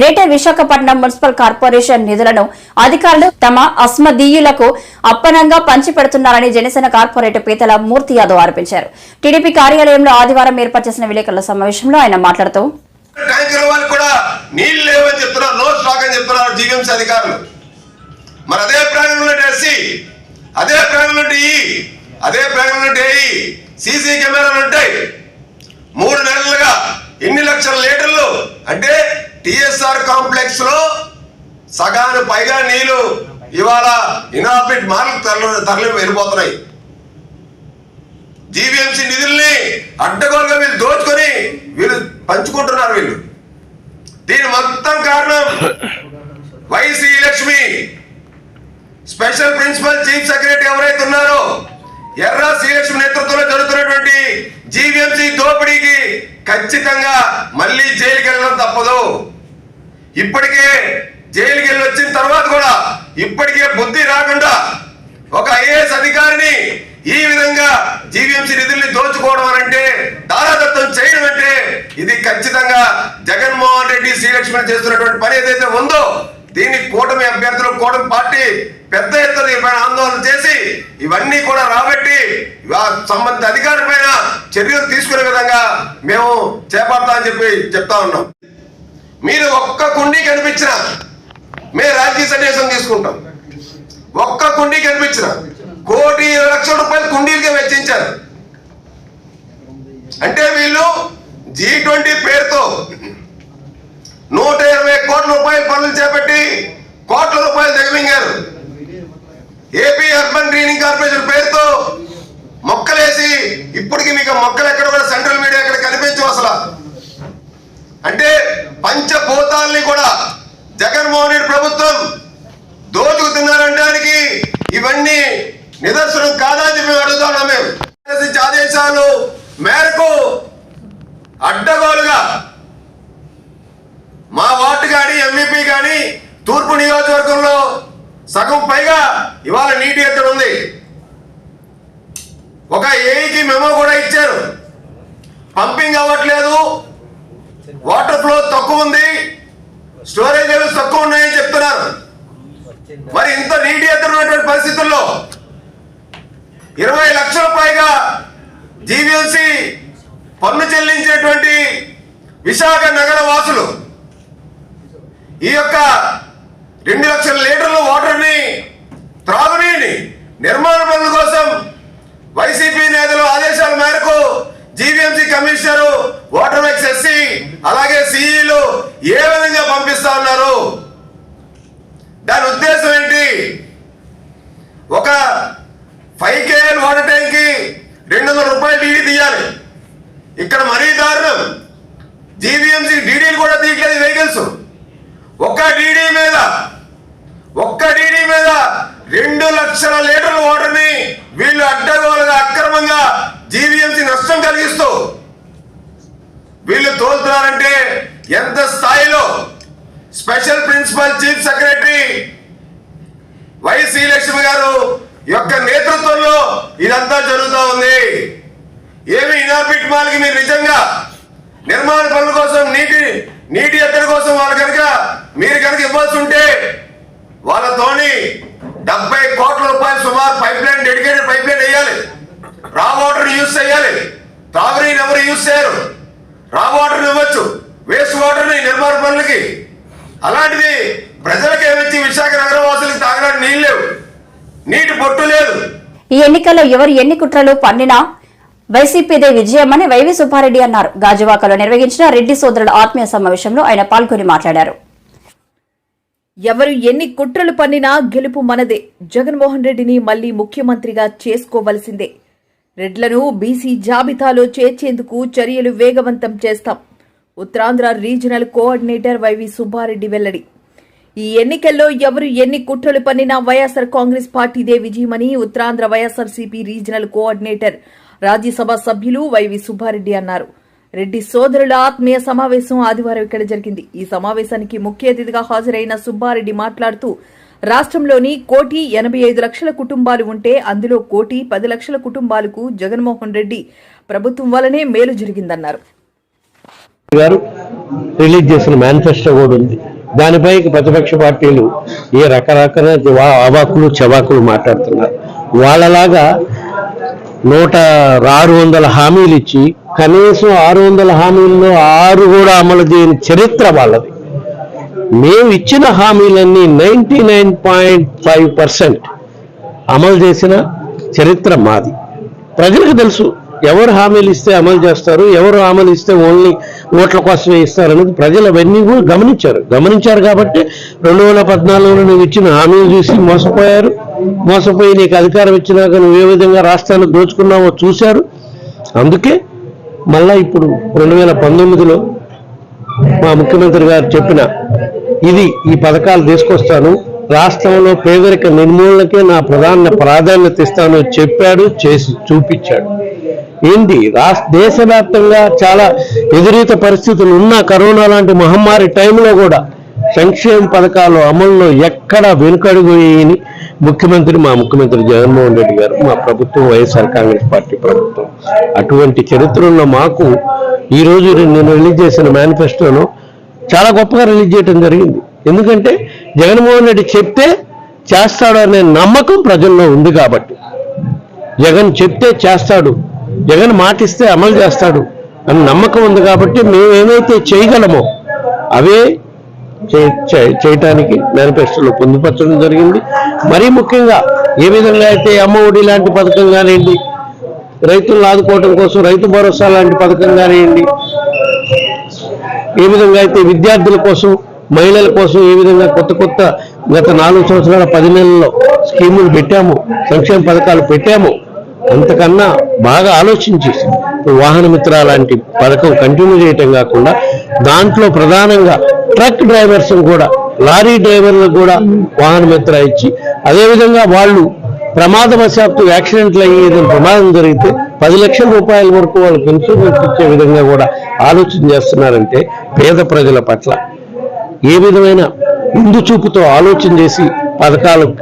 Greater Visakhapatnam municipal corporation నిధులను అధికారులు తమ అస్మదీయులకు అప్పనంగా పంచిపెడుతున్నారని జనసేన కార్పొరేటర్ పీతల మూర్తి యాదవ్ ఆరోపించారు. టీడీపీ కార్యాలయంలో ఆదివారం ఏర్పాటు చేసిన విలేకరుల సమావేశంలో ఆయన మాట్లాడుతూ మరి అదే ప్రాంగణంలో అదే ప్రాంగణంలో సీసీ కెమెరాలు ఉంటాయి. 3 నెలలుగా ఎన్ని లక్షల లీటర్లు అంటే టిఎస్ఆర్ కాంప్లెక్స్ లో సగాను పైగా నీళ్లు ఇవాళ ఇనార్బిట్ మార్క్ తరలి వెళ్ళిపోతున్నాయి. జీవీఎంసీ నిధుల్ని అడ్డగోలుగా వీళ్ళు దోచుకొని వీళ్ళు పంచుకుంటున్నారు. వీళ్ళు దీని మొత్తం కారణం YC Lakshmi special principal chief secretary ఎవరైతే ఉన్నారో ఎర్రా శ్రీలక్ష్మి నేతృత్వంలో జరుగుతున్నటువంటి జీవీఎంసీ దోపిడీకి ఖచ్చితంగా మళ్ళీ జైలుకి వెళ్ళడం తప్పదు. ఇప్పటికే జైలుకి వెళ్ళి వచ్చిన తర్వాత కూడా ఇప్పటికే బుద్ధి రాకుండా ఒక ఐఏఎస్ అధికారిని ఈ విధంగా జీవీఎంసీ నిధుల్ని దోచుకోవడం అంటే దారాదత్తం చేయడం అంటే ఇది ఖచ్చితంగా జగన్మోహన్ రెడ్డి శ్రీలక్ష్మి చేస్తున్నటువంటి పని ఏదైతే ఉందో దీన్ని కూటమి అభ్యర్థులు కూటమి పార్టీ పెద్ద ఎత్తున ఆందోళన చేసి ఇవన్నీ కూడా రాబట్టి సంబంధిత అధికారి పైన చర్యలు తీసుకునే విధంగా మేము చేపడతామని చెప్తా ఉన్నాం. మీరు ఒక్క కుండీ కనిపించిన మేము రాజకీయ సన్యాసం తీసుకుంటాం. ఒక్క కుండీ కనిపించిన 1,20,00,000 రూపాయలు కుండీలకే వెచ్చించారు. అంటే వీళ్ళు G20 పేరుతో 120 కోట్ల రూపాయల పనులు చేపట్టి కోట్ల రూపాయలు దిగమింగారు. ఏపీ అర్బన్ గ్రీనింగ్ కార్పొరేషన్ పేరుతో మొక్కలేసి ఇప్పటికి మీకు మొక్కలు ఎక్కడ కూడా సెంట్రల్ మీడియా ఎక్కడ కనిపించవు అసలు. అంటే పంచభూతాల్ని కూడా జగన్మోహన్ రెడ్డి ప్రభుత్వం దోచుకుతున్నారనడానికి ఇవన్నీ నిదర్శనం కాదని చెప్పి అడుగుతా ఉన్నాం. మేము ఆదేశాలు మేరకు అడ్డగోలుగా మా వార్డు కానీ ఎంవీపీ కానీ తూర్పు నియోజకవర్గంలో సగం పైగా ఇవాళ నీటి ఎత్తుడు ఉంది. ఒక ఏఈకి మెమో కూడా ఇచ్చారు. పంపింగ్ అవ్వట్లేదు, వాటర్ ఫ్లో తక్కువ ఉంది, స్టోరేజ్ లెవెల్స్ తక్కువ ఉన్నాయని చెప్తున్నారు. మరి ఇంత నీటి ఎత్తున్నటువంటి పరిస్థితుల్లో 20 లక్షల పైగా జీవీఎంసీ పన్ను చెల్లించేటువంటి విశాఖ నగర వాసులు ఈ యొక్క 2 లక్షల లీటర్ల వాటర్ని త్రాగునీటిని నిర్మాణ పనుల కోసం వైసీపీ నేతల ఆదేశాల మేరకు GVMC commissioner water works SC అలాగే సిఈలు ఏ విధంగా పంపిస్తా ఉన్నారు? దాని ఉద్దేశం ఏంటి? ఒక 5 KL వాటర్ ట్యాంక్ కి 200 రూపాయలు డీడీ తీయాలి. ఇక్కడ మరీ దారుణం, జీవీఎంసీ డీడీలు కూడా తీయట్లేదు వెహికల్స్. ఒక్క డీడీ మీద 2 లక్షల లీటర్ల వాటర్ ని వీళ్ళు అడ్డగోలుగా అక్రమంగా జీవీఎంసీ నష్టం కలిగిస్తూ వీళ్ళు తోలుతున్నారంటే ఎంత స్థాయిలో special principal chief secretary YC Lakshmi గారు యొక్క నేతృత్వంలో ఇదంతా జరుగుతూ ఉంది. ఏమి ఇనార్బిట్ మాల్కి మీరు నిజంగా నిర్మాణ పనుల కోసం నీటి ఎత్తడి కోసం మీరు కనుక ఇవ్వాల్సి ఉంటే వాళ్ళతోని 70 కోట్ల రూపాయలు సుమారు pipe line, dedicated pipe line వేయాలి. రా వాటర్ యూజ్ చేయాలి. తాగునీరు ఎవరు యూజ్ చేయరు. రా వాటర్ ఇవ్వచ్చు, వేస్ట్ వాటర్ ని నిర్మాణ పనులకి. అలాంటిది ప్రజలకు ఏమిచ్చి విశాఖ నగర వాసులకి తాగడానికి నీళ్ళు లేవు, నీటి బొట్టు లేదు. ఈ ఎన్నికల్లో ఎవరు ఎన్ని కుట్రలు పన్నినా వైసీపీదే విజయమని వైవి సుబ్బారెడ్డి అన్నారు. గాజువాకలో నిర్వహించిన రెడ్డి సోదరుల ఆత్మీయ సమావేశంలో ఆయన పాల్గొని మాట్లాడారు. ఎవరు ఎన్ని కుట్రలు పన్నినా గెలుపు మనదే. జగన్మోహన్ రెడ్డిని మళ్లీ ముఖ్యమంత్రిగా చేసుకోవలసిందే. రెడ్లను బీసీ జాబితాలో చేర్చేందుకు చర్యలు వేగవంతం చేస్తాం. Uttarandhra regional coordinator YV Subbareddy వెల్లడి. ఈ ఎన్నికల్లో ఎవరు ఎన్ని కుట్రలు పన్నినా వైఎస్సార్ కాంగ్రెస్ పార్టీదే విజయమని Uttarandhra YSRCP regional coordinator Rajya Sabha సభ్యులు వైవి సుబ్బారెడ్డి అన్నారు. రెడ్డి సోదరుల ఆత్మీయ సమావేశం ఆదివారం ఇక్కడ జరిగింది. ఈ సమావేశానికి ముఖ్య అతిథిగా హాజరైన సుబ్బారెడ్డి మాట్లాడుతూ రాష్ట్రంలోని 1,85,00,000 కుటుంబాలు ఉంటే అందులో 1,10,00,000 కుటుంబాలకు జగన్మోహన్ రెడ్డి ప్రభుత్వం వల్లనే మేలు జరిగిందన్నారు. రిలీజ్ చేసిన మేనిఫెస్టో కూడా ఉంది. దానిపై ప్రతిపక్ష పార్టీలు ఏ రకరకాల అవాకులు చవాకులు మాట్లాడుతున్నారు. వాళ్ళలాగా 600 హామీలు ఇచ్చి కనీసం 600 హామీల్లో 6 కూడా అమలు చేయని చరిత్ర వాళ్ళది. మేము ఇచ్చిన హామీలన్నీ 99.5% అమలు చేసిన చరిత్ర మాది. ప్రజలకు తెలుసు ఎవరు హామీలు ఇస్తే అమలు చేస్తారు, ఎవరు హామీలు ఇస్తే ఓన్లీ ఓట్ల కోసమే ఇస్తారు అనేది ప్రజలు అవన్నీ కూడా గమనించారు కాబట్టి 2014లో నువ్వు ఇచ్చిన హామీలు చూసి మోసపోయి నీకు అధికారం ఇచ్చినాక నువ్వు ఏ విధంగా రాష్ట్రాన్ని దోచుకున్నావో చూశారు. అందుకే మళ్ళా ఇప్పుడు 2019లో మా ముఖ్యమంత్రి గారు చెప్పిన ఈ పథకాలు తీసుకొస్తాను, రాష్ట్రంలో పేదరిక నిర్మూలనకే నా ప్రాధాన్యత ఇస్తాను చెప్పాడు, చేసి చూపించాడు. ఏంటి దేశవ్యాప్తంగా చాలా ఎదురీత పరిస్థితులు ఉన్న కరోనా లాంటి మహమ్మారి టైంలో కూడా సంక్షేమ పథకాలు అమల్లో ఎక్కడా వెనుకడుగు వేయని మా ముఖ్యమంత్రి జగన్మోహన్ రెడ్డి గారు, మా ప్రభుత్వం వైఎస్ఆర్ కాంగ్రెస్ పార్టీ ప్రభుత్వం. అటువంటి చరిత్ర ఉన్న మాకు ఈరోజు నేను రిలీజ్ చేసిన మేనిఫెస్టోను చాలా గొప్పగా రిలీజ్ చేయడం జరిగింది. ఎందుకంటే జగన్మోహన్ రెడ్డి చెప్తే చేస్తాడు అనే నమ్మకం ప్రజల్లో ఉంది కాబట్టి, జగన్ చెప్తే చేస్తాడు, జగన్ మాటిస్తే అమలు చేస్తాడు అని నమ్మకం ఉంది కాబట్టి మేము ఏమైతే చేయగలమో అవే చేయటానికి మేనిఫెస్టోలో పొందుపరచడం జరిగింది. మరీ ముఖ్యంగా ఏ విధంగా అయితే అమ్మ ఒడి లాంటి పథకం కానివ్వండి, రైతులను ఆదుకోవడం కోసం రైతు భరోసా లాంటి పథకం కానివ్వండి, ఏ విధంగా అయితే విద్యార్థుల కోసం, మహిళల కోసం ఏ విధంగా కొత్త గత 4 సంవత్సరాల 10 నెలల్లో స్కీములు పెట్టాము, సంక్షేమ పథకాలు పెట్టాము, అంతకన్నా బాగా ఆలోచించి వాహన మిత్ర లాంటి పథకం కంటిన్యూ చేయటం కాకుండా దాంట్లో ప్రధానంగా ట్రక్ డ్రైవర్స్ కూడా, లారీ డ్రైవర్లకు కూడా వాహన మిత్ర ఇచ్చి, అదేవిధంగా వాళ్ళు ప్రమాదవశాత్తు యాక్సిడెంట్లు అయ్యి ఏదైనా ప్రమాదం జరిగితే 10 లక్షల రూపాయల వరకు వాళ్ళకి ఇన్సూరెన్స్ ఇచ్చే విధంగా కూడా ఆలోచన చేస్తున్నారంటే పేద ప్రజల పట్ల ఏ విధమైన ముందు చూపుతో ఆలోచన చేసి పథకాలకు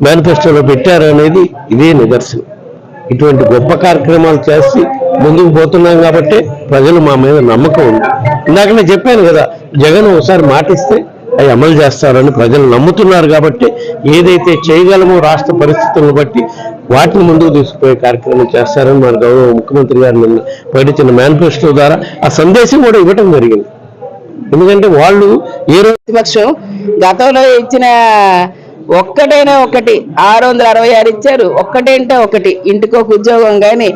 మేనిఫెస్టోలో పెట్టారు అనేది ఇదే నిదర్శనం. ఇటువంటి గొప్ప కార్యక్రమాలు చేసి ముందుకు పోతున్నాం కాబట్టి ప్రజలు మా మీద నమ్మకం ఉంది. ఇందాక నేను చెప్పాను కదా, జగన్ ఒకసారి మాటిస్తే అవి అమలు చేస్తారని ప్రజలు నమ్ముతున్నారు కాబట్టి ఏదైతే చేయగలమో రాష్ట్ర పరిస్థితులను బట్టి వాటిని ముందుకు తీసుకుపోయే కార్యక్రమం చేస్తారని మన గౌరవ ముఖ్యమంత్రి గారు నిన్న ప్రకటించిన మేనిఫెస్టో ద్వారా ఆ సందేశం కూడా ఇవ్వటం జరిగింది. ఎందుకంటే వాళ్ళు ఏ రోజు ప్రతిపక్షం గతంలో ఇచ్చిన ఒక్కటైనా ఒకటి 666 ఇచ్చారు. ఒక్కటేంటే ఒకటి, ఇంటికి ఒక ఉద్యోగం కానీ,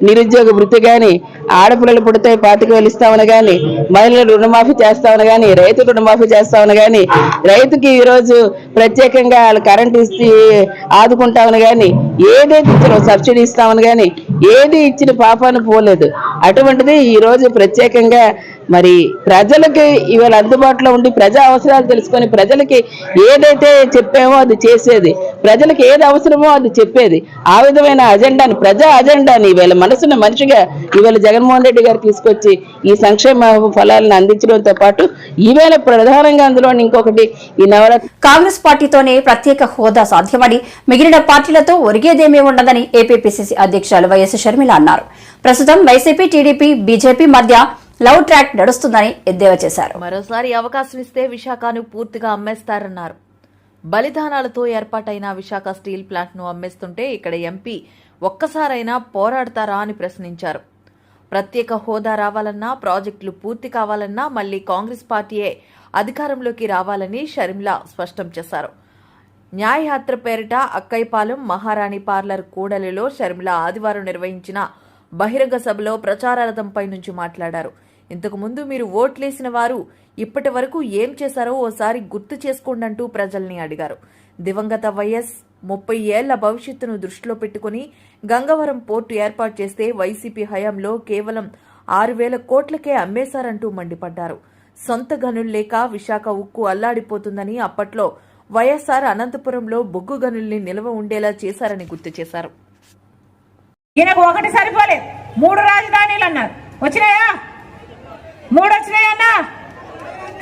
నిరుద్యోగ వృత్తి కానీ, ఆడపిల్లలు పుడితే 25,000 ఇస్తామని కానీ, మహిళలు రుణమాఫీ చేస్తామని కానీ, రైతు రుణమాఫీ చేస్తామని కానీ, రైతుకి ఈరోజు ప్రత్యేకంగా వాళ్ళు కరెంటు ఇచ్చి ఆదుకుంటామని కానీ, ఏదైతే ఇచ్చిన సబ్సిడీ ఇస్తామని కానీ ఏది ఇచ్చిన పాపాన్ని పోలేదు. అటువంటిది ఈరోజు ప్రత్యేకంగా మరి ప్రజలకి ఇవాళ అందుబాటులో ఉండి ప్రజా అవసరాలు తెలుసుకొని ప్రజలకి ఏదైతే చెప్పామో అది చేసేది, ప్రజలకు ఏది అవసరమో అది చెప్పేది, ఆ విధమైన అజెండాని, ప్రజా అజెండాని ఇవాళ మనసున్న మనిషిగా ఇవాళ జగన్మోహన్ రెడ్డి గారు తీసుకొచ్చి ఈ సంక్షేమ ఫలాలను అందించడంతో పాటు ఈవేళ ప్రధానంగా అందులో ఇంకొకటి ఈ నవరత్న కాంగ్రెస్ పార్టీతోనే ప్రత్యేక హోదా సాధ్యమని, మిగిలిన పార్టీలతో ఒరిగేదేమీ ఉండదని ఏపీపీసీసీ అధ్యక్షులు వైఎస్ షర్మిల అన్నారు. ప్రస్తుతం వైసీపీ, టీడీపీ, బీజేపీ మధ్య లవ్ ట్రాక్ నడుస్తుందని ఎద్దేవా చేశారు. మరోసారి అవకాశం ఇస్తే విశాఖను పూర్తిగా అమ్మేస్తారన్నారు. బలిదానాలతో ఏర్పాటైన విశాఖ స్టీల్ ప్లాంట్ ను అమ్మేస్తుంటే ఇక్కడ ఎంపీ ఒక్కసారైనా పోరాడతారా అని ప్రశ్నించారు. ప్రత్యేక హోదా రావాలన్నా, ప్రాజెక్టులు పూర్తి కావాలన్నా మళ్లీ కాంగ్రెస్ పార్టీయే అధికారంలోకి రావాలని షర్మిల స్పష్టం చేశారు. న్యాయయాత్ర పేరిట అక్కైపాలెం మహారాణి పార్లర్ కూడలిలో షర్మిల ఆదివారం నిర్వహించిన బహిరంగ సభలో ప్రచారార్థంపై నుంచి మాట్లాడారు. ఇంతకు ముందు మీరు ఓట్లేసిన వారు ఇప్పటి వరకు ఏం చేశారో ఓసారి గుర్తు చేసుకోండంటూ ప్రజల్ని అడిగారు. దివంగత వైఎస్ 30 ఏళ్ల భవిష్యత్తును దృష్టిలో పెట్టుకుని గంగవరం పోర్టు ఏర్పాటు చేస్తే వైసీపీ హయాంలో కేవలం 6,000 కోట్లకే అమ్మేశారంటూ మండిపడ్డారు. సొంత గనులు లేక విశాఖ ఉక్కు అల్లాడిపోతుందని అప్పట్లో వైఎస్ఆర్ అనంతపురంలో బొగ్గు గనుల్ని నిల్వ ఉండేలా చేశారని గుర్తు చేశారు. ఈయనకు ఒకటి సరిపోలేదు, 3 రాజధానులు అన్నారు. వచ్చినాయా? 3 వచ్చినాయన్నా?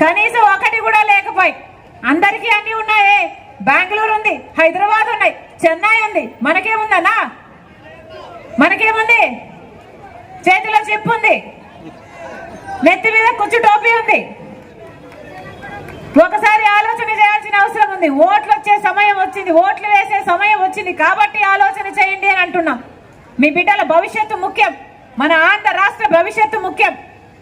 కనీసం ఒకటి కూడా లేకపోయి అందరికీ అన్ని ఉన్నాయి. బెంగళూరు ఉంది, హైదరాబాద్ ఉన్నాయి, చెన్నై ఉంది. మనకేముందన్నా? మనకేముంది? చేతిలో చెప్పు ఉంది, నెత్తి మీద కుచ్చు టోపీ ఉంది. ఒకసారి ఆలోచన చేయాల్సిన అవసరం ఉంది. ఓట్లు వచ్చే సమయం వచ్చింది, ఓట్లు వేసే సమయం వచ్చింది కాబట్టి ఆలోచన చేయండి అని అంటున్నాం. మీ బిడ్డల భవిష్యత్తు ముఖ్యం, మన ఆంధ్ర రాష్ట్ర భవిష్యత్తు ముఖ్యం.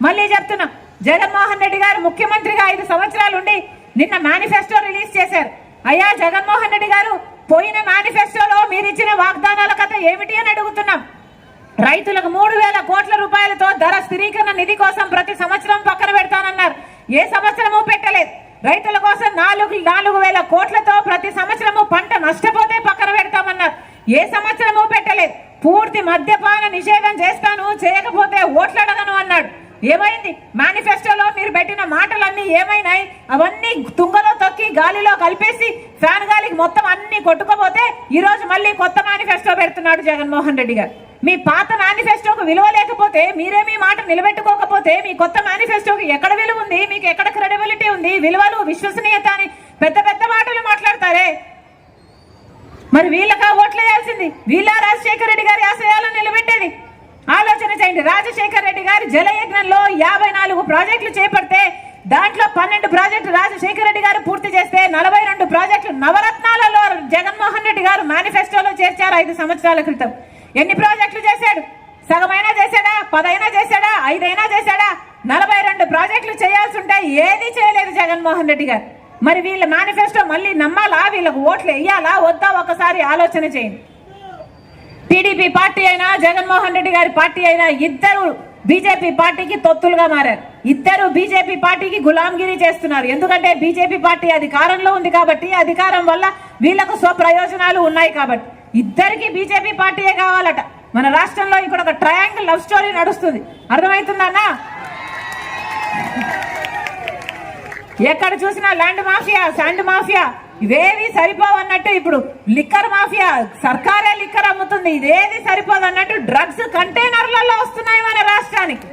మళ్ళీ చెప్తున్నా, జగన్మోహన్ రెడ్డి గారు ముఖ్యమంత్రిగా 5 సంవత్సరాలు ఉండి నిన్న మేనిఫెస్టో రిలీజ్ చేశారు. అయ్యా జగన్మోహన్ రెడ్డి గారు, పోయిన మేనిఫెస్టోలో మీరు ఇచ్చిన వాగ్దానాల కథ ఏమిటి అని అడుగుతున్నాం. రైతులకు 3,000 కోట్ల రూపాయలతో ధర స్థిరీకరణ నిధి కోసం ప్రతి సంవత్సరం పక్కన పెడతానన్నారు. ఏ సంవత్సరము పెట్టలేదు. రైతుల కోసం 4,000 కోట్లతో ప్రతి సంవత్సరము పంట నష్టపోతే పక్కన పెడతామన్నారు. ఏ సంవత్సరము పెట్టలేదు. పూర్తి మద్యపాన నిషేధం చేస్తాను, చేయకపోతే ఓట్లాడగను అన్నాడు. ఏమైంది? మేనిఫెస్టోలో మీరు పెట్టిన మాటలన్నీ ఏమైనాయి? అవన్నీ తుంగలో తొక్కి గాలిలో కలిపేసి ఫ్యాన్ గాలికి మొత్తం అన్ని కొట్టుకోపోతే ఈ రోజు మళ్ళీ కొత్త మేనిఫెస్టో పెడుతున్నాడు జగన్మోహన్ రెడ్డి గారు. మీ పాత మేనిఫెస్టోకు విలువ లేకపోతే, మీరే మీ మాట నిలబెట్టుకోకపోతే మీ కొత్త మేనిఫెస్టోకి ఎక్కడ విలువ ఉంది? మీకు ఎక్కడ క్రెడిబిలిటీ ఉంది? విలువలు, విశ్వసనీయత అని పెద్ద పెద్ద మాటలు మాట్లాడతారే. మరి వీళ్ళకా ఓట్లు వేయాల్సింది? వీళ్ళ రాజశేఖర రెడ్డి గారి ఆశయాలను నిలబెట్టేది? ఆలోచన చేయండి. రాజశేఖర రెడ్డి గారి జలయజ్ఞంలో 54 ప్రాజెక్టులు చేపడితే దాంట్లో 12 ప్రాజెక్టులు రాజశేఖర రెడ్డి గారు పూర్తి చేస్తే 42 ప్రాజెక్టులు నవరత్నాలలో జగన్మోహన్ రెడ్డి గారు మేనిఫెస్టోలో చేర్చారు 5 సంవత్సరాల క్రితం. ఎన్ని ప్రాజెక్టులు చేశాడు? సగమైనా చేశాడా? 10 అయినా చేశాడా? 5 అయినా చేశాడా? 42 ప్రాజెక్టులు చేయాల్సి ఉంటే ఏది చేయలేదు జగన్మోహన్ రెడ్డి గారు. మరి వీళ్ళ మేనిఫెస్టో మళ్ళీ నమ్మాలా? వీళ్ళకు ఓట్లు వేయాలా వద్దా? ఒకసారి ఆలోచన చేయండి. టీడీపీ పార్టీ అయినా జగన్మోహన్ రెడ్డి గారి పార్టీ అయినా ఇద్దరు బీజేపీ పార్టీకి తొత్తులుగా మారారు. ఇద్దరు బీజేపీ పార్టీకి గులాంగిరి చేస్తున్నారు. ఎందుకంటే బీజేపీ పార్టీ అధికారంలో ఉంది కాబట్టి, అధికారం వల్ల వీళ్లకు స్వప్రయోజనాలు ఉన్నాయి కాబట్టి ఇద్దరికి బీజేపీ పార్టీయే కావాలట. మన రాష్ట్రంలో ఇక్కడ ఒక ట్రయాంగిల్ లవ్ స్టోరీ నడుస్తుంది. అర్థమవుతుందన్నా? ఎక్కడ చూసినా ల్యాండ్ మాఫియా, శాండ్ మాఫియా, ఇవేవి సరిపోవన్నట్టు ఇప్పుడు లిక్కర్ మాఫియా, సర్కారే లిక్కర్ అమ్ముతుంది. ఇదేది సరిపోదన్నట్టు డ్రగ్స్ కంటైనర్లలో వస్తున్నాయి మన రాష్ట్రానికి.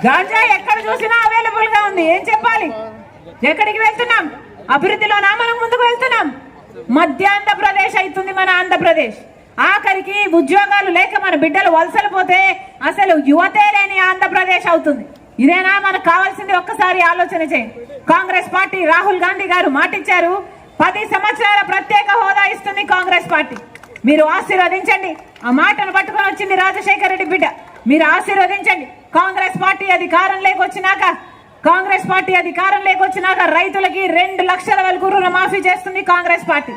గాంజా ఎక్కడ చూసినా అవైలబుల్ గా ఉంది. ఏం చెప్పాలి? ఎక్కడికి వెళ్తున్నాం? అభివృద్ధిలోనా మనం ముందుకు వెళ్తున్నాం? మధ్యాంధ్రప్రదేశ్ అవుతుంది మన ఆంధ్రప్రదేశ్. ఆఖరికి ఉద్యోగాలు లేక మన బిడ్డలు వలసలు పోతే అసలు యువతే లేని ఆంధ్రప్రదేశ్ అవుతుంది. ఇదేనా మనకు కావాల్సింది? ఒక్కసారి ఆలోచన చేయండి. కాంగ్రెస్ పార్టీ, రాహుల్ గాంధీ గారు మాటిచ్చారు, 10 సంవత్సరాల ప్రత్యేక హోదా ఇస్తుంది కాంగ్రెస్ పార్టీ. మీరు ఆశీర్వదించండి. ఆ మాటను పట్టుకొని వచ్చింది రాజశేఖర రెడ్డి బిడ్డ. మీరు ఆశీర్వదించండి. కాంగ్రెస్ పార్టీ అధికారం లేకొచ్చినాక రైతులకి 2 లక్షల వరకు రుణమాఫీ చేస్తుంది కాంగ్రెస్ పార్టీ.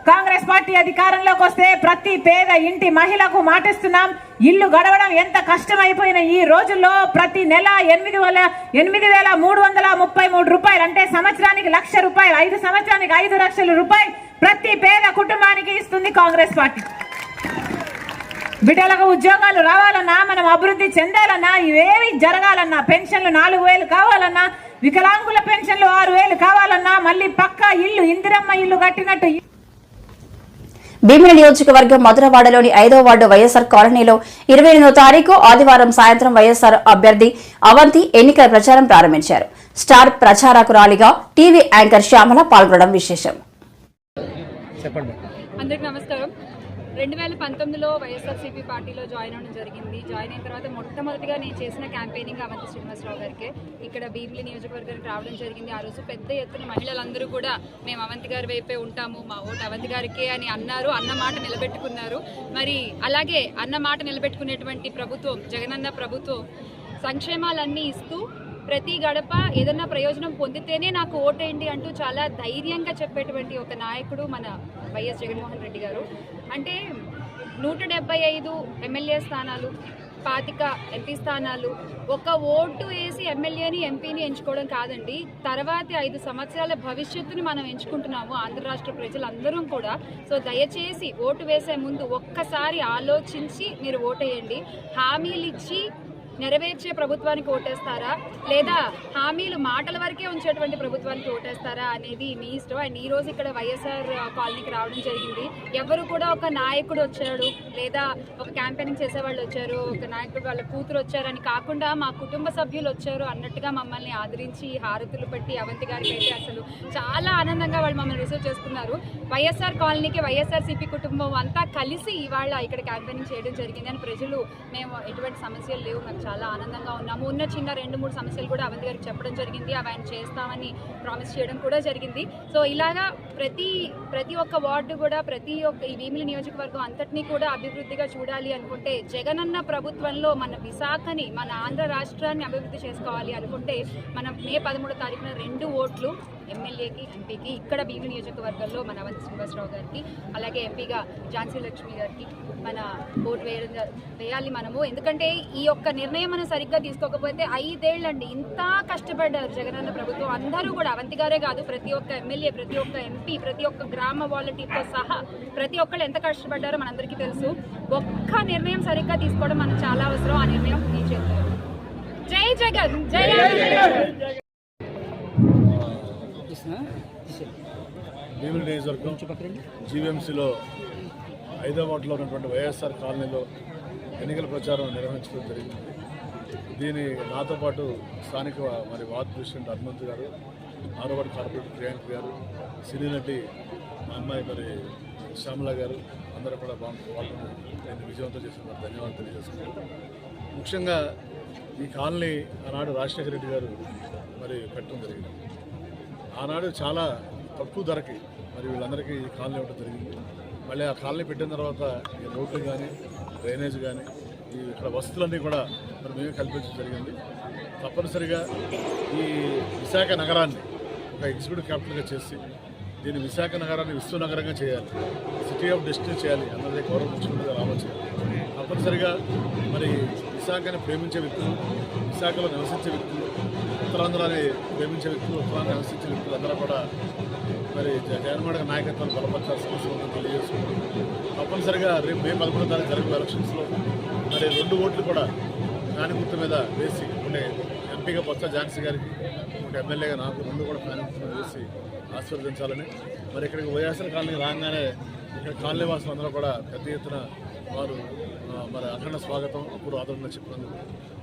కాంగ్రెస్ పార్టీ అధికారంలోకి వస్తే ప్రతి పేద ఇంటి మహిళకు మాటిస్తున్నాం, ఇల్లు గడవడం ఎంత కష్టమైపోయిన ఈ రోజుల్లో ప్రతి నెల 8,333 రూపాయలు, అంటే సంవత్సరానికి 1,00,000 రూపాయలు, 5 సంవత్సరానికి 5 లక్షల రూపాయలు ప్రతి పేద కుటుంబానికి ఇస్తుంది కాంగ్రెస్ పార్టీ. బిడ్డలకు ఉద్యోగాలు రావాలన్నా, మనం అభివృద్ధి చెందాలన్నా, ఇవేవి జరగాలన్నా, పెన్షన్లు 4,000 కావాలన్నా, వికలాంగుల పెన్షన్లు 6,000 కావాలన్నా, మళ్ళీ పక్కా ఇల్లు, ఇందిరమ్మ ఇల్లు కట్టినట్టు. భీమిలి నియోజకవర్గం మధురవాడలోని 5వ వార్డు వైఎస్సార్ కాలనీలో 28వ తారీఖు ఆదివారం సాయంత్రం వైఎస్సార్ అభ్యర్థి అవంతి ఎన్నికల ప్రచారం ప్రారంభించారు. స్టార్ ప్రచారకురాలిగా టీవీ యాంకర్ శ్యామల పాల్గొనడం విశేషం. అందరికి నమస్కారం. 2019లో వైఎస్ఆర్సీపీ పార్టీలో జాయిన్ అవ్వడం జరిగింది. జాయిన్ అయిన తర్వాత మొట్టమొదటిగా నేను చేసిన క్యాంపెయినింగ్ అవంతి శ్రీనివాసరావు గారికి ఇక్కడ భీమిలి నియోజకవర్గానికి రావడం జరిగింది. ఆ రోజు పెద్ద ఎత్తున మహిళలందరూ కూడా మేము అవంతి గారి వైపే ఉంటాము, మా ఓటు అవంతి గారికే అని అన్నారు. అన్న మాట నిలబెట్టుకున్నారు. మరి అలాగే అన్న మాట నిలబెట్టుకునేటువంటి ప్రభుత్వం, జగనన్న ప్రభుత్వం సంక్షేమాలన్నీ ఇస్తూ ప్రతి గడప ఏదన్నా ప్రయోజనం పొందితేనే నాకు ఓటేయండి అంటూ చాలా ధైర్యంగా చెప్పేటువంటి ఒక నాయకుడు మన వైఎస్ జగన్మోహన్ రెడ్డి గారు. అంటే 175 ఎమ్మెల్యే స్థానాలు, 25 ఎంపీ స్థానాలు, ఒక ఓటు వేసి ఎమ్మెల్యేని ఎంపీని ఎంచుకోవడం కాదండి, తర్వాతి 5 సంవత్సరాల భవిష్యత్తుని మనం ఎంచుకుంటున్నాము ఆంధ్ర రాష్ట్ర ప్రజలందరం కూడా. సో దయచేసి ఓటు వేసే ముందు ఒక్కసారి ఆలోచించి మీరు ఓటేయండి. హామీలు ఇచ్చి నెరవేర్చే ప్రభుత్వానికి ఓటేస్తారా, లేదా హామీలు మాటల వరకే ఉంచేటువంటి ప్రభుత్వానికి ఓటేస్తారా అనేది మీ ఇష్టం. అండ్ ఈ రోజు ఇక్కడ వైఎస్ఆర్ కాలనీకి రావడం జరిగింది. ఎవరు కూడా ఒక నాయకుడు వచ్చాడు, లేదా ఒక క్యాంపెయినింగ్ చేసేవాళ్ళు వచ్చారు, ఒక నాయకుడు వాళ్ళ కూతురు వచ్చారని కాకుండా మా కుటుంబ సభ్యులు వచ్చారు అన్నట్టుగా మమ్మల్ని ఆదరించి హారతులు పెట్టి అవంతి గారికి అయితే అసలు చాలా ఆనందంగా వాళ్ళు మమ్మల్ని రిసీవ్ చేసుకున్నారు. వైఎస్ఆర్ కాలనీకి వైఎస్ఆర్సీపీ కుటుంబం అంతా కలిసి ఇవాళ ఇక్కడ క్యాంపెయినింగ్ చేయడం జరిగింది. అని ప్రజలు మేము ఎటువంటి సమస్యలు లేవు, చాలా ఆనందంగా ఉన్నాము. ఉన్న చిన్న 2-3 సమస్యలు కూడా అవంతి గారికి చెప్పడం జరిగింది. అవి ఆయన చేస్తామని ప్రామిస్ చేయడం కూడా జరిగింది. సో ఇలాగా ప్రతి ఒక్క వార్డు కూడా ప్రతి ఒక్క ఈ భీమిలి నియోజకవర్గం అంతటినీ కూడా అభివృద్ధిగా చూడాలి అనుకుంటే, జగనన్న ప్రభుత్వంలో మన విశాఖని, మన ఆంధ్ర రాష్ట్రాన్ని అభివృద్ధి చేసుకోవాలి అనుకుంటే మనం మే 13వ తారీఖున 2 ఓట్లు ఎమ్మెల్యేకి, ఎంపీకి, ఇక్కడ భీమిలి నియోజకవర్గంలో మన అవంతి శ్రీనివాసరావు గారికి, అలాగే ఎంపీగా ఝాన్సీ లక్ష్మి గారికి మన ఓటు వేయాలి మనము. ఎందుకంటే ఈ యొక్క నిర్ణయం మనం సరిగ్గా తీసుకోకపోతే 5 ఏళ్ళండి ఇంత కష్టపడ్డారు జగనన్న ప్రభుత్వం. అందరూ కూడా అవంతి గారే కాదు, ప్రతి ఒక్క ఎమ్మెల్యే, ప్రతి ఒక్క ఎంపీ, ప్రతి ఒక్క గ్రామ వాలంటీర్తో సహా ప్రతి ఒక్కళ్ళు ఎంత కష్టపడ్డారో మనందరికీ తెలుసు. ఒక్క నిర్ణయం సరిగ్గా తీసుకోవడం మనకు చాలా అవసరం. ఆ నిర్ణయం ఈ చేతుల్లో. జై జగన్, జై జగన్. భీమిలి నియోజకవర్గం జీవీఎంసీలో 5వ వార్డులో ఉన్నటువంటి వైఎస్ఆర్ కాలనీలో ఎన్నికల ప్రచారం నిర్వహించడం జరిగింది. దీని నాతో పాటు స్థానిక మరి వార్డు ప్రెసిడెంట్ హనుమంత్ గారు, 6వ వార్డు కార్పొరేటర్ ప్రియాంక గారు, సినీ నటి మా అమ్మాయి మరి శ్యామల గారు అందరూ కూడా వాళ్ళని నేను విజయవంతం చేసిన ధన్యవాదాలు తెలియజేస్తున్నాను. ముఖ్యంగా ఈ కాలనీ ఆనాడు రాజశేఖర రెడ్డి గారు మరి పెట్టడం జరిగింది. ఆనాడు చాలా తక్కువ ధరకి మరి వీళ్ళందరికీ ఈ కాలనీ ఇవ్వడం జరిగింది. మళ్ళీ ఆ కాలనీ పెట్టిన తర్వాత ఈ రోడ్లు కానీ, డ్రైనేజ్ కానీ, ఈ ఇక్కడ వసతులన్నీ కూడా మరి మేమే కల్పించడం జరిగింది. తప్పనిసరిగా ఈ విశాఖ నగరాన్ని ఒక ఎగ్జిక్యూటివ్ క్యాపిటల్గా చేసి దీన్ని విశాఖ నగరాన్ని విశ్వనగరంగా చేయాలి, సిటీ ఆఫ్ డెస్టినీ చేయాలి అన్నది గౌరవ ముఖ్యమంత్రి గారు ఆలోచన. తప్పనిసరిగా మరి విశాఖని ప్రేమించే వ్యక్తులు, విశాఖలో నివసించే వ్యక్తులు, ఉత్తరాంధ్రాన్ని ప్రేమించే వ్యక్తులు, ఉత్తరాంధ్ర నివసించే వ్యక్తులు అందరూ కూడా మరి జగన్మోహన్ గారి నాయకత్వాన్ని బలపరచాల్సిన అవసరం తెలియజేసుకుంటాం. తప్పనిసరిగా రేపు మే 11వ తారీఖు జరిగే ఎలక్షన్స్లో మరి 2 ఓట్లు కూడా ఫ్యాన్ గుర్తు మీద వేసి, అంటే ఎంపీగా బొత్స ఝాన్సీ గారికి, ఒక ఎమ్మెల్యేగా నాకు 2 కూడా ఫ్యాన్ గుర్తు మీద వేసి ఆశీర్వదించాలని. మరి ఇక్కడికి వైఎస్ఆర్ కాలనీ రాగానే ఇక్కడ కాలనీ వాసులు అందరూ కూడా పెద్ద ఎత్తున వారు మరి అఖండ స్వాగతం, అప్పుడు ఆదరణ చెప్పినందుకు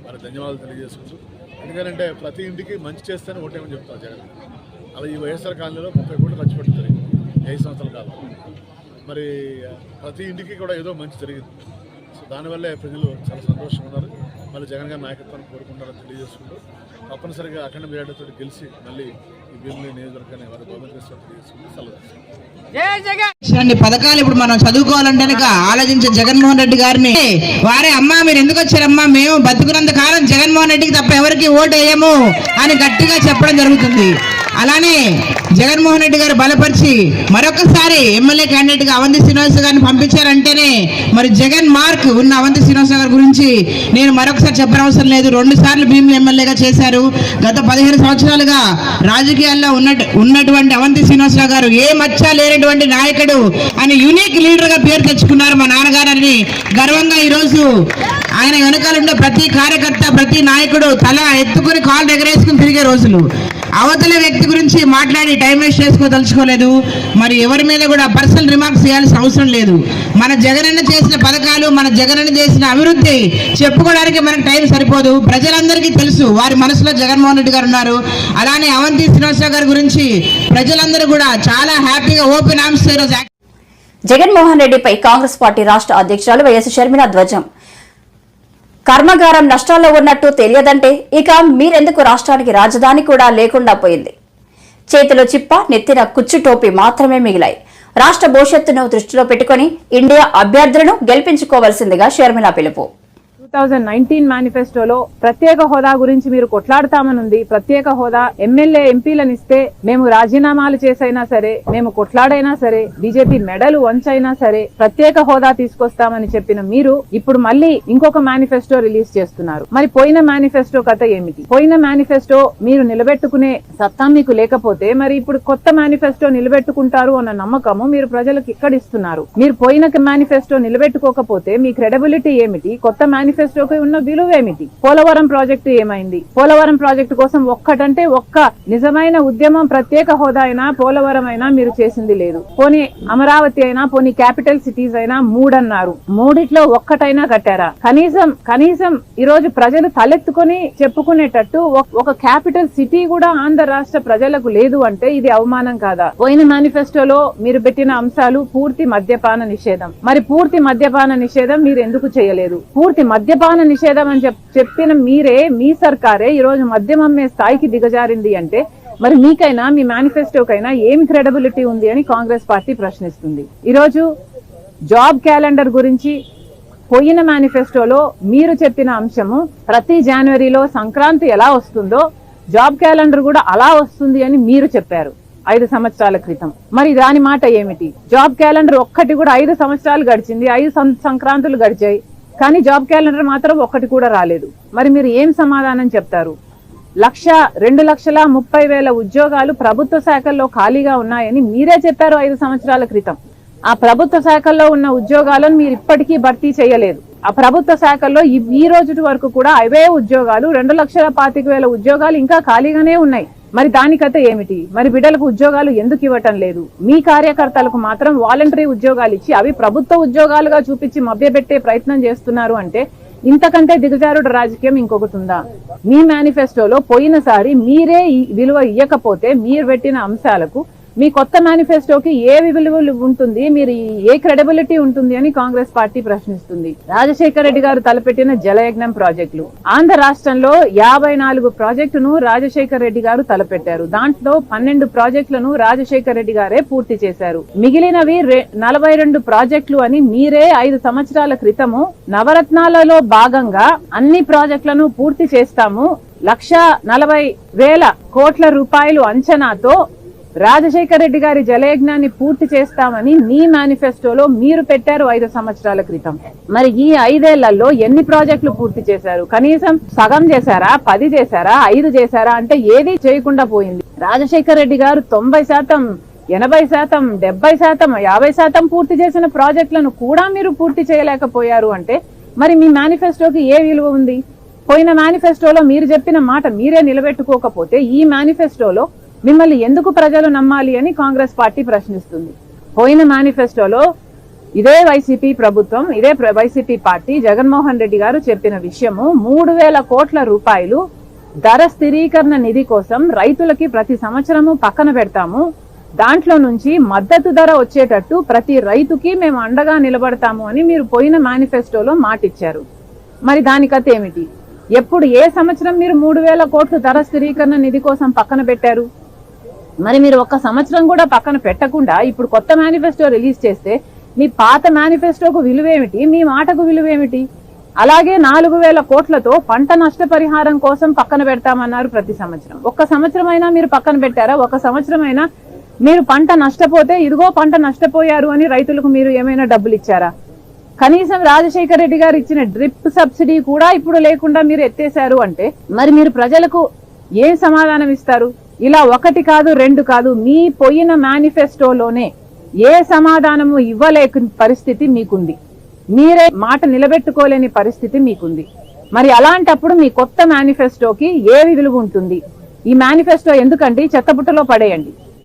మరి ధన్యవాదాలు తెలియజేసుకుంటూ, ఎందుకంటే ప్రతి ఇంటికి మంచి చేస్తేనే ఓటేమని చెప్తారు జగన్. అలా ఈ వైఎస్ఆర్ కాలనీలో 30 కోట్లు ఖర్చు పెట్టి జరిగింది 5 సంవత్సరాల కాలం. మరి ప్రతి ఇంటికి కూడా ఏదో మంచి జరిగింది. సో దానివల్లే ప్రజలు చాలా సంతోషంగా ఉన్నారు. మళ్ళీ జగన్ గారి నాయకత్వాన్ని కోరుకుంటారని తెలియజేసుకుంటూ, తప్పనిసరిగా అఖండ మెజార్టీతో గెలిచి మళ్ళీ ఈ భీమిలి నియోజకవర్గాన్ని వారి బహుమతిస్తారని తెలియజేసుకుంటూ సెలవు. పథకాలు ఇప్పుడు మనం చదువుకోవాలంటే ఆలోచించే జగన్మోహన్ రెడ్డి గారిని వారే అమ్మా మీరు ఎందుకు వచ్చారమ్మా, మేము బతుకున్నంత కాలం జగన్మోహన్ రెడ్డికి తప్ప ఎవరికి ఓటు వేయము అని గట్టిగా చెప్పడం జరుగుతుంది. అలానే జగన్మోహన్ రెడ్డి గారు బలపరిచి మరొకసారి ఎమ్మెల్యే క్యాండిడేట్ గా అవంతి శ్రీనివాస గారిని పంపించారంటేనే మరి జగన్ మార్క్ ఉన్న అవంతి శ్రీనివాస గారి గురించి నేను మరొకసారి చెప్పనవసరం లేదు. 2 సార్లు భీమిలి ఎమ్మెల్యేగా చేశారు. గత 15 సంవత్సరాలుగా రాజకీయాల్లో ఉన్నటువంటి అవంతి శ్రీనివాసరావు గారు ఏ మచ్చ లేనటువంటి నాయకుడు అని యూనిక్ లీడర్ గా పేరు తెచ్చుకున్నారు మా నాన్నగారని గర్వంగా ఈరోజు ఆయన వెనకాలంటే ప్రతి కార్యకర్త, ప్రతి నాయకుడు తల ఎత్తుకుని కాళ్ళు ఎగరేసుకుని తిరిగే రోజులు. అవతల వ్యక్తి గురించి మాట్లాడి టైం వేస్ట్ చేసుకోదలుచుకోలేదు. మరి ఎవరి మీద కూడా పర్సనల్ రిమార్క్స్ చేయాల్సిన అవసరం లేదు. మన జగనన్న చేసిన పథకాలు, మన జగనన్న చేసిన అభివృద్ధి చెప్పుకోవడానికి మనకు టైం సరిపోదు. ప్రజలందరికీ తెలుసు వారి మనసులో జగన్మోహన్ రెడ్డి గారు ఉన్నారు. అలానే అవంతి శ్రీనివాసరావు గారి గురించి ప్రజలందరూ కూడా చాలా హ్యాపీగా ఓపెన్ ఆర్మ్స్ తో ఈరోజు జగన్మోహన్ రెడ్డిపై కాంగ్రెస్ పార్టీ రాష్ట్ర అధ్యక్షురాలు వైఎస్ షర్మిల ధ్వజం. కర్మాగారం నష్టాల్లో ఉన్నట్టు తెలియదంటే ఇక మీరెందుకు రాష్ట్రానికి రాజధాని కూడా లేకుండా పోయింది. చేతిలో చిప్ప, నెత్తిన కుచ్చు టోపీ మాత్రమే మిగిలాయి. రాష్ట్ర భవిష్యత్తును దృష్టిలో పెట్టుకుని ఇండియా అభ్యర్థులను గెలిపించుకోవాల్సిందిగా షర్మిల పిలుపు. 2019 మేనిఫెస్టోలో ప్రత్యేక హోదా గురించి మీరు కొట్లాడతామనుంది. ప్రత్యేక హోదా ఎమ్మెల్యే ఎంపీలను ఇస్తే మేము రాజీనామాలు చేసైనా సరే, మేము కొట్లాడైనా సరే, బీజేపీ మెడలు వంచైనా సరే ప్రత్యేక హోదా తీసుకొస్తామని చెప్పిన మీరు ఇప్పుడు మళ్ళీ ఇంకొక మేనిఫెస్టో రిలీజ్ చేస్తున్నారు. మరి పోయిన మేనిఫెస్టో కథ ఏమిటి? పోయిన మేనిఫెస్టో మీరు నిలబెట్టుకునే సత్తా మీకు లేకపోతే మరి ఇప్పుడు కొత్త మేనిఫెస్టో నిలబెట్టుకుంటారు అన్న నమ్మకము మీరు ప్రజలకు ఇక్కడ ఇస్తున్నారు. మీరు పోయిన మేనిఫెస్టో నిలబెట్టుకోకపోతే మీ క్రెడిబిలిటీ ఏమిటి? కొత్త మేనిఫెస్టోకి ఉన్న విలువ ఏమిటి? పోలవరం ప్రాజెక్టు ఏమైంది? పోలవరం ప్రాజెక్టు కోసం ఒక్కటంటే ఒక్క నిజమైన ఉద్యమం ప్రత్యేక హోదా అయినా, పోలవరం అయినా మీరు చేసింది లేదు. పోనీ అమరావతి అయినా, పోనీ క్యాపిటల్ సిటీస్ అయినా 3 అన్నారు. 3 ఒక్కటైనా కట్టారా? కనీసం ఈ రోజు ప్రజలు తలెత్తుకొని చెప్పుకునేటట్టు ఒక క్యాపిటల్ సిటీ కూడా ఆంధ్ర రాష్ట్ర ప్రజలకు లేదు అంటే ఇది అవమానం కాదా? పోయిన మేనిఫెస్టోలో మీరు పెట్టిన అంశాలు పూర్తి మద్యపాన నిషేధం. మరి పూర్తి మద్యపాన నిషేధం మీరు ఎందుకు చేయలేదు? పూర్తి మద్యపాన మద్యపాన నిషేధం అని చెప్పిన మీరే, మీ సర్కారే ఈరోజు మద్యం అమ్మే స్థాయికి దిగజారింది అంటే మరి మీకైనా మీ మేనిఫెస్టోకైనా ఏమి క్రెడిబిలిటీ ఉంది అని కాంగ్రెస్ పార్టీ ప్రశ్నిస్తుంది. ఈరోజు జాబ్ క్యాలెండర్ గురించి పోయిన మేనిఫెస్టోలో మీరు చెప్పిన అంశము ప్రతి జనవరిలో సంక్రాంతి ఎలా వస్తుందో జాబ్ క్యాలెండర్ కూడా అలా వస్తుంది అని మీరు చెప్పారు 5 సంవత్సరాల క్రితం. మరి దాని మాట ఏమిటి? జాబ్ క్యాలెండర్ ఒక్కటి కూడా 5 సంవత్సరాలు గడిచింది, 5 సంక్రాంతులు గడిచాయి, కానీ జాబ్ క్యాలెండర్ మాత్రం ఒక్కటి కూడా రాలేదు. మరి మీరు ఏం సమాధానం చెప్తారు? 2,30,000 ఉద్యోగాలు ప్రభుత్వ శాఖల్లో ఖాళీగా ఉన్నాయని మీరే చెప్పారు 5 సంవత్సరాల క్రితం. ఆ ప్రభుత్వ శాఖల్లో ఉన్న ఉద్యోగాలను మీరు ఇప్పటికీ భర్తీ చేయలేదు. ఆ ప్రభుత్వ శాఖల్లో ఈ రోజు వరకు కూడా అవే ఉద్యోగాలు 2,25,000 ఉద్యోగాలు ఇంకా ఖాళీగానే ఉన్నాయి. మరి దానికైతే ఏమిటి? మరి బిడ్డలకు ఉద్యోగాలు ఎందుకు ఇవ్వటం లేదు? మీ కార్యకర్తలకు మాత్రం వాలంటరీ ఉద్యోగాలు ఇచ్చి అవి ప్రభుత్వ ఉద్యోగాలుగా చూపించి మభ్యపెట్టే ప్రయత్నం చేస్తున్నారు అంటే ఇంతకంటే దిగజారుడు రాజకీయం ఇంకొకటి ఉందా? మీ మేనిఫెస్టోలో పోయినసారి మీరే విలువ ఇవ్వకపోతే మీరు పెట్టిన అంశాలకు మీ కొత్త మేనిఫెస్టోకి ఏ విలువ ఉంటుంది, మీరు ఏ క్రెడిబిలిటీ ఉంటుంది అని కాంగ్రెస్ పార్టీ ప్రశ్నిస్తుంది. రాజశేఖర రెడ్డి గారు తలపెట్టిన జలయజ్ఞం ప్రాజెక్టులు, ఆంధ్ర రాష్ట్రంలో 54 ప్రాజెక్టును రాజశేఖర రెడ్డి గారు తలపెట్టారు. దాంట్లో 12 ప్రాజెక్టులను రాజశేఖర రెడ్డి గారే పూర్తి చేశారు. మిగిలినవి 42 ప్రాజెక్టులు అని మీరే 5 సంవత్సరాల క్రితము నవరత్నాలలో భాగంగా అన్ని ప్రాజెక్టులను పూర్తి చేస్తాము, 1,40,000 కోట్ల రూపాయలు అంచనాతో రాజశేఖర రెడ్డి గారి జలయజ్ఞాన్ని పూర్తి చేస్తామని మీ మేనిఫెస్టోలో మీరు పెట్టారు 5 సంవత్సరాల క్రితం. మరి ఈ 5 ఏళ్లలో ఎన్ని ప్రాజెక్టులు పూర్తి చేశారు? కనీసం సగం చేశారా, 10 చేశారా, 5 చేశారా అంటే ఏది చేయకుండా పోయింది. రాజశేఖర రెడ్డి గారు 90%, 80%, 70%, 50% పూర్తి చేసిన ప్రాజెక్టులను కూడా మీరు పూర్తి చేయలేకపోయారు అంటే మరి మీ మేనిఫెస్టోకి ఏ విలువ ఉంది? పోయిన మేనిఫెస్టోలో మీరు చెప్పిన మాట మీరే నిలబెట్టుకోకపోతే ఈ మేనిఫెస్టోలో మిమ్మల్ని ఎందుకు ప్రజలు నమ్మాలి అని కాంగ్రెస్ పార్టీ ప్రశ్నిస్తుంది. పోయిన మేనిఫెస్టోలో ఇదే వైసీపీ ప్రభుత్వం, ఇదే వైసీపీ పార్టీ జగన్మోహన్ రెడ్డి గారు చెప్పిన విషయము 3,000 కోట్ల రూపాయలు ధర స్థిరీకరణ నిధి కోసం రైతులకి ప్రతి సంవత్సరము పక్కన పెడతాము, దాంట్లో నుంచి మద్దతు ధర వచ్చేటట్టు ప్రతి రైతుకి మేము అండగా నిలబడతాము అని మీరు పోయిన మేనిఫెస్టోలో మాటిచ్చారు. మరి దానికైతే ఏమిటి? ఎప్పుడు ఏ సంవత్సరం మీరు 3,000 కోట్లు ధర స్థిరీకరణ నిధి కోసం పక్కన పెట్టారు? మరి మీరు ఒక్క సంవత్సరం కూడా పక్కన పెట్టకుండా ఇప్పుడు కొత్త మేనిఫెస్టో రిలీజ్ చేస్తే మీ పాత మేనిఫెస్టోకు విలువేమిటి, మీ మాటకు విలువేమిటి? అలాగే 4,000 కోట్లతో పంట నష్టపరిహారం కోసం పక్కన పెడతామన్నారు ప్రతి సంవత్సరం. ఒక్క సంవత్సరం అయినా మీరు పక్కన పెట్టారా? ఒక సంవత్సరం అయినా మీరు పంట నష్టపోతే ఇదిగో పంట నష్టపోయారు అని రైతులకు మీరు ఏమైనా డబ్బులు ఇచ్చారా? కనీసం రాజశేఖర రెడ్డి గారు ఇచ్చిన డ్రిప్ సబ్సిడీ కూడా ఇప్పుడు లేకుండా మీరు ఎత్తేశారు అంటే మరి మీరు ప్రజలకు ఏం సమాధానం ఇస్తారు? ఇలా 1 కాదు 2 కాదు, మీ పోయిన మేనిఫెస్టోలోనే ఏ సమాధానము ఇవ్వలేని పరిస్థితి మీకుంది, మీరే మాట నిలబెట్టుకోలేని పరిస్థితి మీకుంది. మరి అలాంటప్పుడు మీ కొత్త మేనిఫెస్టోకి ఏ విలువ ఉంటుంది? ఈ మేనిఫెస్టో ఎందుకండి చెత్తబుట్టలో పడేయండి.